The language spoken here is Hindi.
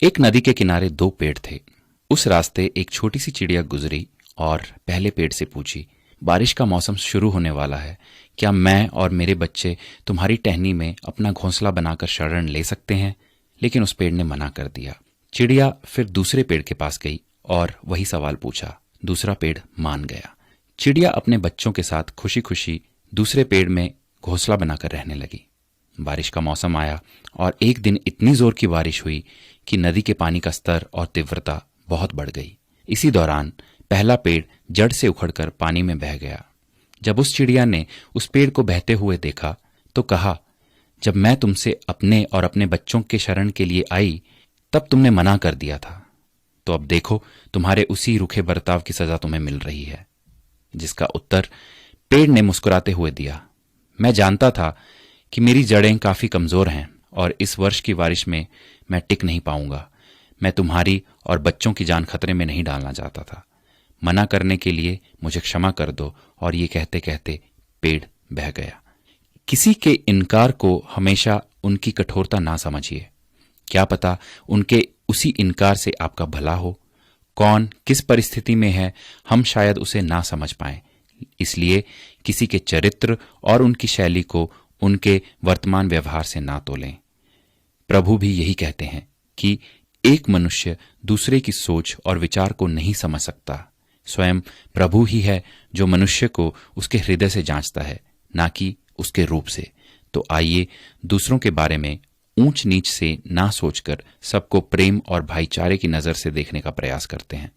एक नदी के किनारे दो पेड़ थे। उस रास्ते एक छोटी सी चिड़िया गुजरी और पहले पेड़ से पूछी, बारिश का मौसम शुरू होने वाला है, क्या मैं और मेरे बच्चे तुम्हारी टहनी में अपना घोंसला बनाकर शरण ले सकते हैं? लेकिन उस पेड़ ने मना कर दिया। चिड़िया फिर दूसरे पेड़ के पास गई और वही सवाल पूछा। दूसरा पेड़ मान गया। चिड़िया अपने बच्चों के साथ खुशी खुशी दूसरे पेड़ में घोंसला बनाकर रहने लगी। बारिश का मौसम आया और एक दिन इतनी जोर की बारिश हुई कि नदी के पानी का स्तर और तीव्रता बहुत बढ़ गई। इसी दौरान पहला पेड़ जड़ से उखड़कर पानी में बह गया। जब उस चिड़िया ने उस पेड़ को बहते हुए देखा तो कहा, जब मैं तुमसे अपने और अपने बच्चों के शरण के लिए आई तब तुमने मना कर दिया था, तो अब देखो तुम्हारे उसी रूखे बर्ताव की सजा तुम्हें मिल रही है। जिसका उत्तर पेड़ ने मुस्कुराते हुए दिया, मैं जानता था कि मेरी जड़ें काफी कमजोर हैं और इस वर्ष की बारिश में मैं टिक नहीं पाऊंगा। मैं तुम्हारी और बच्चों की जान खतरे में नहीं डालना चाहता था। मना करने के लिए मुझे क्षमा कर दो। और ये कहते कहते पेड़ बह गया। किसी के इनकार को हमेशा उनकी कठोरता ना समझिए। क्या पता उनके उसी इनकार से आपका भला हो। कौन किस परिस्थिति में है हम शायद उसे ना समझ पाएं। इसलिए किसी के चरित्र और उनकी शैली को उनके वर्तमान व्यवहार से ना तोलें। प्रभु भी यही कहते हैं कि एक मनुष्य दूसरे की सोच और विचार को नहीं समझ सकता। स्वयं प्रभु ही है जो मनुष्य को उसके हृदय से जांचता है, ना कि उसके रूप से। तो आइए दूसरों के बारे में ऊंच नीच से ना सोचकर सबको प्रेम और भाईचारे की नजर से देखने का प्रयास करते हैं।